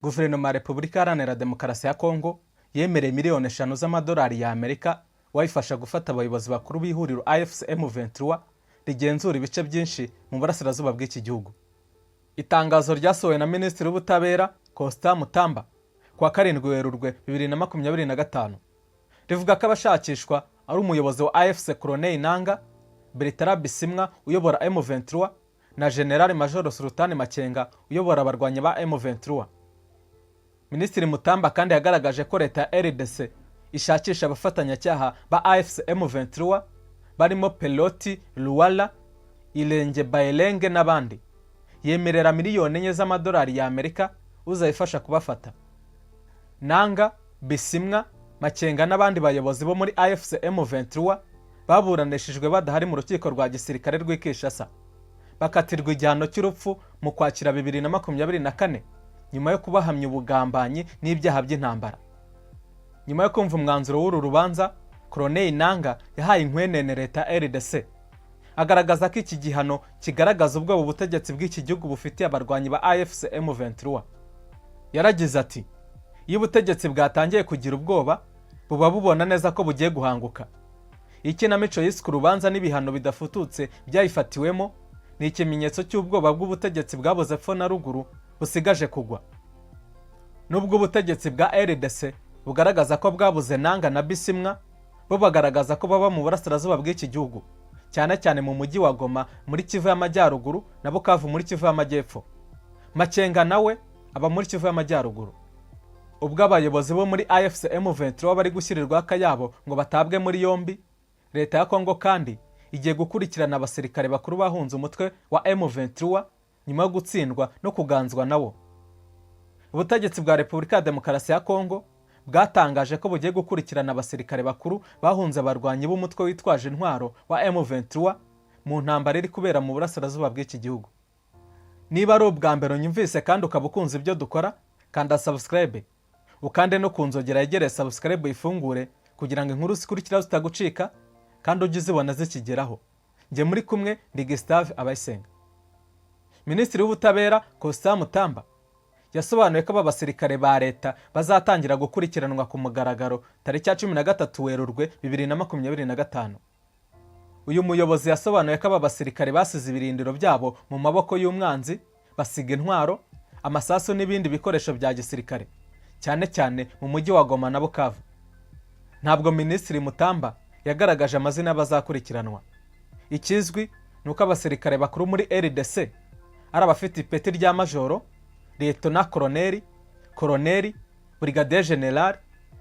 Guverinoma ya Republica Iharanira Demokarasi ya Congo yemereye miliyoni 5 z'amadolari ya Amerika wayifasha gufata abayobozi bakuru b'ihuriro AFC M23 rigenzura ibice byinshi mu burasirazuba bw'iki gihugu. Itangazo ryasohowe na Minisitiri w'Ubutabera Costa Mutamba kwa 7 Werurwe 2025 rivuga ko abashakishwa ari umuyobozi wa AFC Corneille Nanga, Bertrand Bisimwa uyobora M23 na Gen Maj Sultan Makenga uyobora abarwanyi ba M23. Minisitiri Mutamba kandi yagaragaje ko Leta ya RDC ishakisha abafatanyacyaha ba AFC M23 barimo Peloti Luwala, Ilenge Baelenge n'abandi. Yemerera miliyoni 4 z'amadolari ya Amerika uzayifasha kubafata. Nanga, Bisimwa, Makenga n'abandi bayobozi bo muri AFC M23 baburanishijwe badahari mu rukiko rwa gisirikare rw'Ikishasa. Bakatirwa igihano cy'urupfu mu Kwakira 2024 nyuma yo kubahamya ubugambanyi n'ibyaha by'intambara. Nyuma yo kumva umwanzuro w'uru rubanza, Corneille Nanga yahaye inkwenene Leta RDC agaragaza ko iki gihano kigaragaza ubwo ubutegetsi bw'iki gihugu bufitiye abarwanyi ba AFC M23. Yaragize ati: iyo ubutegetsi bwatangiye kugira ubwoba buba bubona neza ko bugiye guhanguka. Ikinamico yiswe urubanza n'ibihano bidafututse byayifatiwemo ni ikimenyetso cy'ubwoba bw'ubutegetsi bwaboze epfo na ruguru busigaje kugwa. Nubwo ubutegetsi bwa RDC bugaragaza ko bwabuze Nanga na Bisimwa, bo bagaragaza ko baba mu burasirazuba bw'iki gihugu, cyane cyane mu mujyi wa Goma muri Kivu y'Amajyaruguru na Bukavu muri Kivu y'Amajyepfo. Makenga nawe aba muri Kivu y'Amajyaruguru. Ubwo abayobozi bo muri AFC M23 bari gushyirirwa akayabo ngo batabwe muri yombi, Leta ya Congo kandi igiye gukurikirana abasirikare bakuru bahunze umutwe wa M23 nyuma yo gutsindwa no kuganzwa nawo. Ubutegetsi bwa Republica ya Demokarasi ya Congo bwatangaje ko bugiye gukurikirana abasirikare bakuru bahunze abarwanyi b'umutwe witwaje intwaro wa M23 mu ntambara iri kubera mu burasirazuba bw'iki gihugu. Niba ari ubwa mbere unyumvise kandi ukaba ukunze ibyo dukora, kanda subscribe ukande no kunzogera yegereye subscribe ifungure kugira ngo inkuru zikurikira zitagucika kandi ujye uzibona zikigeraho. Nge muri kumwe ndi Gustave Abayisenga. Minisitiri w'Ubutabera Costa Mutamba yasobanuye ko abasirikare ba Leta bazatangira gukurikiranwa ku mugaragaro tariki ya 13 Werurwe 2025. Uyu muyobozi yasobanuye ko abasirikare basize ibirindiro byabo mu maboko y'umwanzi, basiga intwaro, amasasu n'ibindi bikoresho bya gisirikare, cyane cyane mu mujyi wa Goma na Bukavu. Ntabwo Minisitiri Mutamba yagaragaje amazina y'abazakurikiranwa. Ikizwi nuko abasirikare bakuru muri RDC ari abafite ipeti rya majoro, Lieutenant Colonel, Colonel, Brigadier General,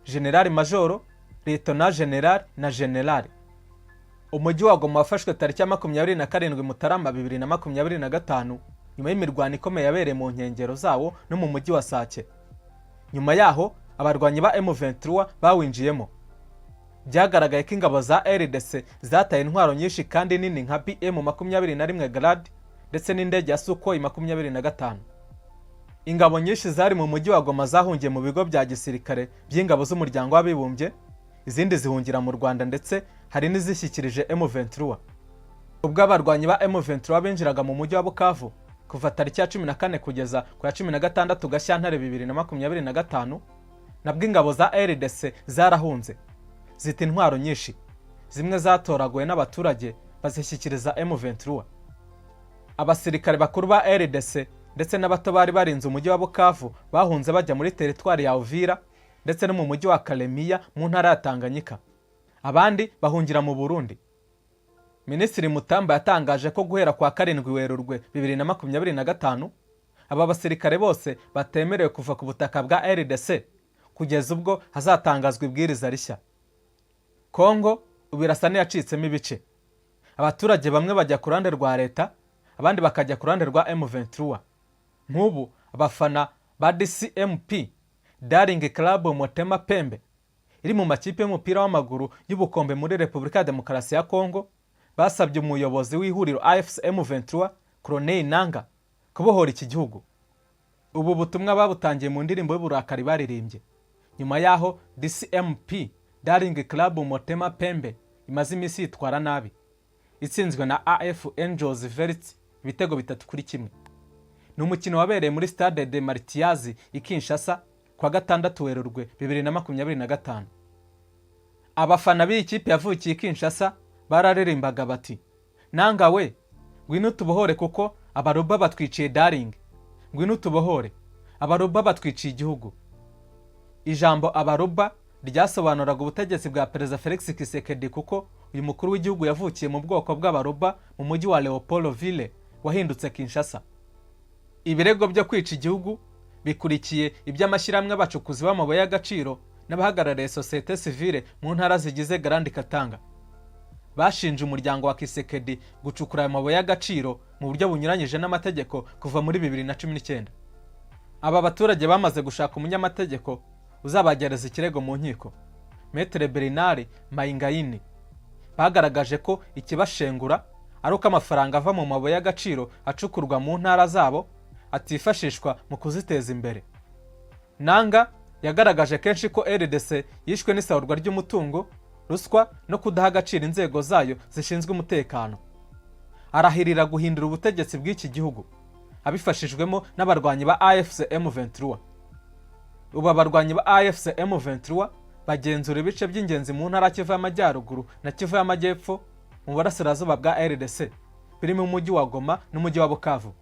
General Major, Lieutenant General na General. Umujyi wa Goma wafashwe tariki ya 27 Mutarama 2025 nyuma y'imirwano ikomeye yabereye mu nkengero zawo no mu mujyi wa Sake. Nyuma yaho abarwanyi ba M23 bawinjiyemo. Byagaragaye ko ingabo za RDC zataye intwaro nyinshi kandi nini nka PM21 Grad ndetse n'indege ya Sukhoi 25. Ingabo nyinshi zari mu mujyi wa Goma zahungiye mu bigo bya gisirikare by'ingabo z'umuryango w'abibumbye, izindi zihungira mu Rwanda ndetse hari n'izishyikirije M23. Ubwo abarwanyi ba M23 binjiraga mu mujyi wa Bukavu kuva tariki ya 14 kugeza ku ya 16 Gashyantare 2025, nabwo ingabo za RDC zarahunze zita intwaro nyinshi, zimwe zatoraguwe n'abaturage bazishyikiriza M23. Abasirikare bakuru ba RDC ndetse n'abato bari barinze umujyi wa Bukavu bahunze bajya muri teritwari ya Uvira ndetse no mu mujyi wa Kalemiya mu ntara ya Tanganyika. Abandi bahungira mu Burundi. Minisitiri Mutamba yatangaje ko guhera kwa 7 Werurwe 2025 aba basirikare bose batemerewe kuva ku butaka bwa RDC kugeza ubwo hazatangazwa ibwiriza rishya. Congo ubirasane yacitsemo ibice. Abaturage bamwe bajya ku ruhande rwa Leta, abandi bakajya ku ruhande rwa M23. Nk'ubu abafana ba DCMP Daring Club Motema Pembe iri mu makipe y'umupira w'amaguru y'ubukombe muri Republica ya Demokarasi ya Congo basabye umuyobozi w'ihuriro AFC M23 Corneille Nanga kubohora iki gihugu. Ubu butumwa babutangiye mu ndirimbo y'uburakari baririmbye. Nyuma yaho DCMP Daring Club Motema Pembe imaze iminsi yitwara nabi, itsinzwe na AF Angels Verts ibitego 3-1. ni umukino wabereye muri Stade de Martyrs i Kinshasa kwa 6 Werurwe 2025. Abafana b'iyi kipe yavukiye i Kinshasa bararirimbaga bati, Nanga we, ngwino tubohore kuko abaruba batwiciye darling, ngwino tubohore, abaruba batwiciye igihugu. Ijambo abaruba ryasobanuraga ubutegetsi bwa Perezida Felix Tshisekedi kuko uyu mukuru w'igihugu yavukiye mu bwoko bw'abaruba mu mujyi wa Leopoldville wahindutse Kinshasa. Ibirego byo kwica igihugu bikurikiye iby'amashyirahamwe abacukuzi b'amabuye y'agaciro n'abahagarariye societe civile mu ntara zigize Grand Katanga. Bashinje umuryango wa Tshisekedi gucukura aya mabuye y'agaciro mu buryo bunyuranyije n'amategeko kuva muri 2019. Aba baturage bamaze gushaka umunyamategeko uzabagereza ikirego mu nkiko, Maître Bernard Mayingayini. Bagaragaje ko ikibashengura ari uko amafaranga ava mu mabuye y'agaciro acukurwa mu ntara zabo atifashishwa mu kuziteza imbere. Nanga yagaragaje kenshi ko RDC yishwe n'isahurwa ry'umutungo, ruswa no kudaha agaciro inzego zayo zishinzwe umutekano. Arahirira guhindura ubutegetsi bw'iki gihugu abifashijwemo n'abarwanyi ba AFC M23. Ubu abarwanyi ba AFC M23 bagenzura ibice by'ingenzi mu ntara Kivu y'Amajyaruguru na Kivu y'Amajyepfo mu burasirazuba bwa RDC birimo umujyi wa Goma n'umujyi wa Bukavu.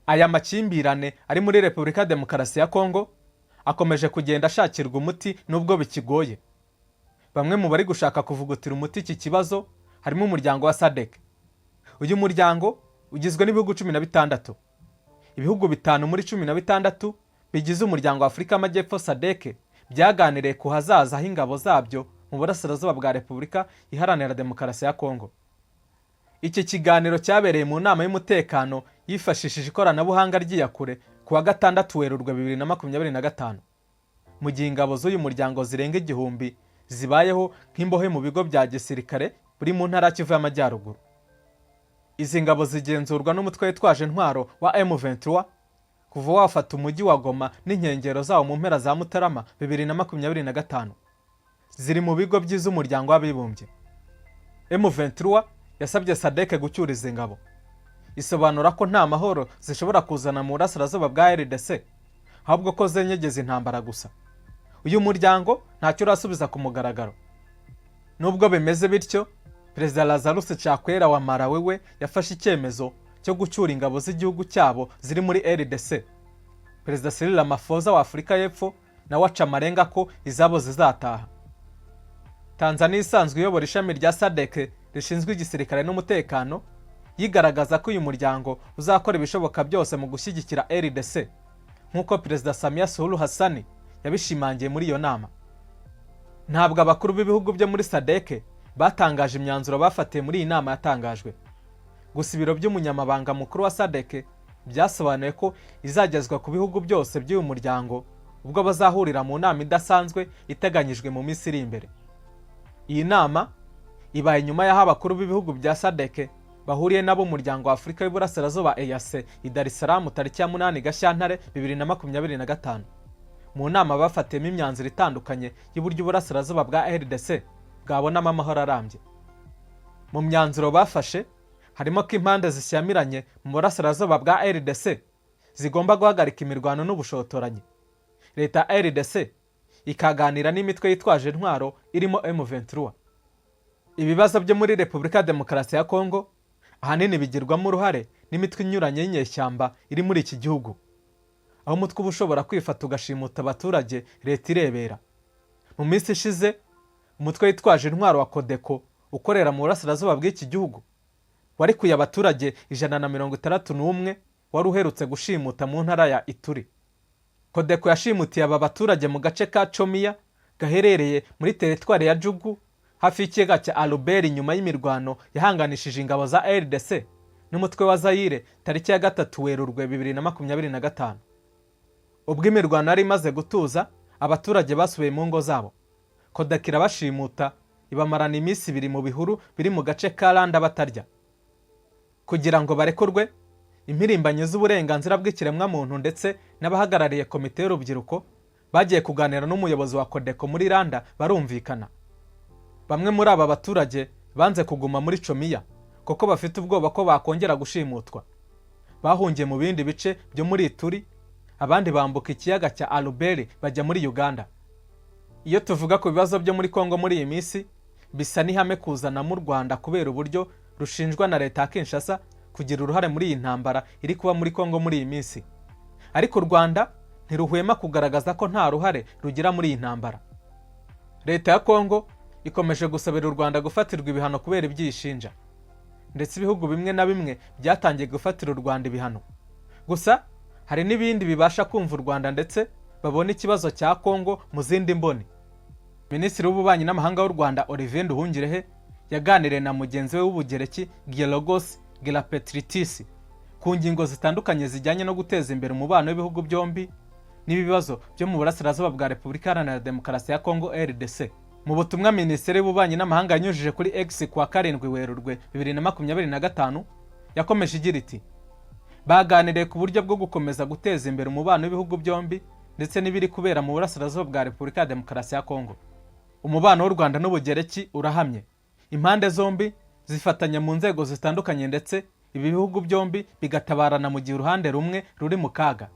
Aya makimbirane ari muri Republica Demokarasi ya Congo akomeje kugenda ashakirwa umuti nubwo bikigoye. Bamwe mu bari gushaka kuvugutira umuti iki kibazo harimo umuryango wa SADC. Uyu muryango ugizwe n'ibihugu 16. Ibihugu 5 muri 16 bigize umuryango wa Afrika y'Amajyepfo SADC byaganiriye ku hazaza h'ingabo zabyo mu burasirazuba bwa Republika Iharanira Demokarasi ya Congo. Iki kiganiro cyabereye mu nama y'umutekano yifashishije ikoranabuhanga ry'iyakure ku wa 6 Werurwe 2025. Mu gihe ingabo z'uyu muryango zirenga 1000 zibayeho nk'imbohe mu bigo bya gisirikare buri mu ntara Kivu y'Amajyaruguru. Izi ngabo zigenzurwa n'umutwe witwaje intwaro wa M23 kuva wafata umujyi wa Goma n'inkengero zawo mu mpera za Mutarama 2025. Ziri mu bigo by'izu umuryango w'abibumbye. M23 yasabye SADC gucyura izi ngabo. Isobanura ko nta mahoro zishobora kuzana mu burasirazuba bwa RDC, ahubwo ko zenyegeza intambara gusa. Uyu muryango ntacyo urasubiza ku mugaragaro. Nubwo bimeze bityo, Perezida Lazarus Chakwera wa Malawi we yafashe icyemezo cyo gucyura ingabo z'igihugu cyabo ziri muri RDC. Perezida Cyril Ramaphosa wa Afurika y'Epfo na waca amarenga ko izabo zizataha. Tanzania isanzwe iyobora ishami rya SADC rishinzwe igisirikare n'umutekano yigaragaza ko uyu muryango uzakora ibishoboka byose mu gushyigikira RDC nk'uko Perezida Samia Suluhu Hassan yabishimangiye muri iyo nama. Ntabwo abakuru b'ibihugu byo muri SADC batangaje imyanzuro bafatiye muri iyi nama yatangajwe. Gusa ibiro by'umunyamabanga mukuru wa SADC byasobanuye ko izagezwa ku bihugu byose by'uyu muryango ubwo bazahurira mu nama idasanzwe iteganyijwe mu minsi iri imbere. Iyi nama ibaye nyuma y'aho abakuru b'ibihugu bya SADC bahuriye nabo umuryango wa Afurika y'Uburasirazuba EAC i Dar es Salaam tariki ya 8 Gashyantare 2025. Mu nama bafatiyemo imyanzuro itandukanye y'uburyo uburasirazuba bwa RDC bwabonamo amahoro arambye. Mu myanzuro bafashe harimo ko impande zishyamiranye mu burasirazuba bwa RDC zigomba guhagarika imirwano n'ubushotoranyi. Leta RDC ikaganira n'imitwe yitwaje intwaro irimo M23. Ibibazo byo muri Republika Demokarasi ya Congo ahanini bigirwamo uruhare n'imitwe inyuranye y'inyeshyamba iri muri iki gihugu, aho umutwe ushobora kwifata ugashimuta abaturage leta irebera. Mu minsi ishize umutwe witwaje intwaro wa Kodeko ukorera mu burasirazuba bw'iki gihugu warikuye abaturage 161 wari uherutse gushimuta mu ntara ya Ituri. Kodeko yashimutiye aba baturage mu gace ka Chomiya gaherereye muri teritwari ya Jugu hafi y'ikiyaga cya Albert nyuma y'imirwano yahanganishije ingabo za RDC n'umutwe wa Zaire tariki ya 3 Werurwe 2025. Ubwo imirwano yari imaze gutuza, abaturage basubiye mu ngo zabo. Kodeko irabashimuta ibamarana iminsi 2 mu bihuru biri mu gace ka Rwanda batarya. Kugira ngo barekurwe, impirimbanyi z'uburenganzira bw'ikiremwa muntu ndetse n'abahagarariye komite y'urubyiruko bagiye kuganira n'umuyobozi wa Kodeko muri Rwanda barumvikana. Bamwe muri aba baturage banze kuguma muri Chomiya kuko bafite ubwoba ko bakongera gushimutwa. bahungiye mu bindi bice byo muri Turi, abandi bambuka ikiyaga cya Alubere bajya muri Uganda. Iyo tuvuga ku bibazo byo muri Congo muri iyi minsi, bisa n'ihame kuzana mu Rwanda kubera uburyo rushinjwa na Leta ya Kinshasa kugira uruhare muri iyi ntambara iri kuba muri Congo muri iyi minsi. Ariko u Rwanda ntiruhwema kugaragaza ko nta ruhare rugira muri iyi ntambara. Leta ya Congo ikomeje gusabira u Rwanda gufatirwa ibihano kubera ibyishinja, ndetse ibihugu bimwe na bimwe byatangiye gufatira u Rwanda ibihano. Gusa hari n'ibindi bibasha kumva u Rwanda ndetse babona ikibazo cya Congo mu zindi mboni. Minisitiri w'ububanyi n'amahanga w'u Rwanda Olivier Nduhungirehe yaganiriye na mugenzi we w'Ubugereki Gielogos Gelapetritis ku ngingo zitandukanye zijyanye no guteza imbere umubano w'ibihugu byombi n'ibibazo byo mu burasirazuba bwa Republica Iharanira Demokarasi ya Congo RDC. Mu butumwa Minisitiri w'ububanyi n'amahanga yanyujije kuri X kuwa 7 Werurwe 2025 yakomeje igira iti: baganiriye ku buryo bwo gukomeza guteza imbere umubano w'ibihugu byombi ndetse n'ibiri kubera mu burasirazuba bwa Republica Demokarasi ya Congo. Umubano w'u Rwanda n'Ubugereki urahamye. Impande zombi zifatanya mu nzego zitandukanye ndetse ibi bihugu byombi bigatabarana mu gihe uruhande rumwe ruri mu kaga.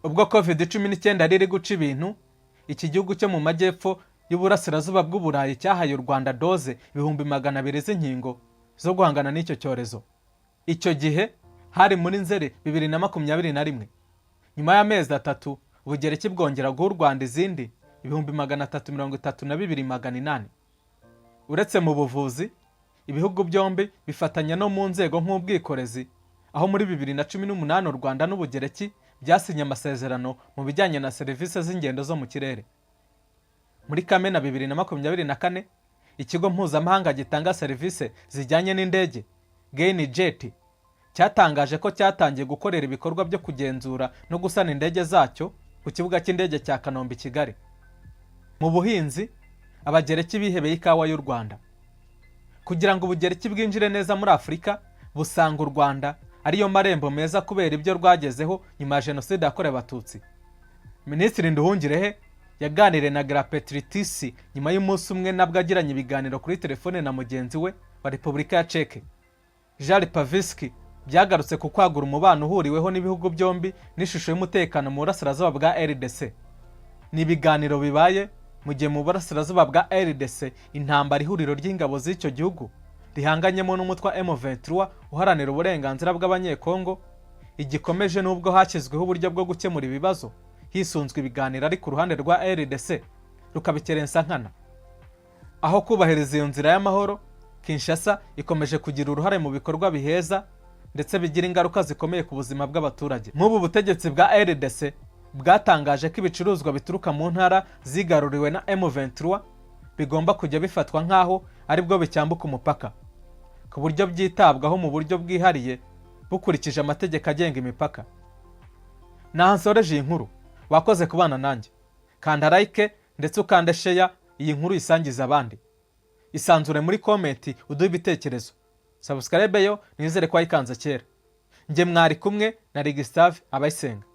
Ubwo COVID-19 riri guca ibintu, iki gihugu cyo mu majyepfo y'uburasirazuba bw'Uburayi cyahaye u Rwanda doze 200,000 z'inkingo zo guhangana n'icyo cyorezo. Icyo gihe hari muri Nzeri 2021. Nyuma y'amezi 3 Ubugereki bwongera guha u Rwanda izindi 332,800. Uretse mu buvuzi, ibihugu byombi bifatanya no mu nzego nk'ubwikorezi, aho muri 2018 u Rwanda n'Ubugereki byasinye amasezerano mu bijyanye na serivisi z'ingendo zo mu kirere. Muri Kamena 2024, ikigo mpuzamahanga gitanga serivisi zijyanye n'indege Gen Jet cyatangaje ko cyatangiye gukorera ibikorwa byo kugenzura no gusana indege zacyo ku kibuga cy'indege cya Kanombe Kigali. Mu buhinzi, Abagereki bihebeye ikawa y'u Rwanda. Kugira ngo Ubugereki bwinjire neza muri Afurika, busanga u Rwanda ariyo marembo meza kubera ibyo rwagezeho nyuma ya Jenoside yakorewe Abatutsi. Minisitiri Nduhungirehe yaganiriye na Gelapetritis nyuma y'umunsi umwe nabwo agiranye ibiganiro kuri telefone na mugenzi we wa Republica ya Czech Jean Paviski, byagarutse ku kwagura umubano uhuriweho n'ibihugu byombi n'ishusho y'umutekano mu burasirazuba bwa RDC. Ni ibiganiro bibaye mu gihe mu burasirazuba bwa RDC intambara ihuriro ry'ingabo z'icyo gihugu rihanganyemo n'umutwe wa M23 uharanira uburenganzira bw'abanyekongo igikomeje n'ubwo hashyizweho uburyo bwo gukemura ibibazo hisunzwe ibiganiro ari ku ruhande rwa RDC rukabikerensa nkana. Aho kubahiriza iyo nzira y'amahoro, Kinshasa ikomeje kugira uruhare mu bikorwa biheza ndetse bigira ingaruka zikomeye ku buzima bw'abaturage. Nk'ubu butegetsi bwa RDC bwatangaje ko ibicuruzwa bituruka mu ntara zigaruriwe na M23 bigomba kujya bifatwa nk'aho ari bwo bicyambuka umupaka, ku buryo byitabwaho mu buryo bwihariye bukurikije amategeko agenga imipaka. Nahansoreje iyi nkuru, wakoze kubana nanjye. Kanda like ndetse ukande share iyi nkuru isangiza abandi. Isanzure muri comment uduhe ibitekerezo. Subscribe yo nizere ko wayikanze kera. Nge mwari kumwe na Gustave Abayisenga.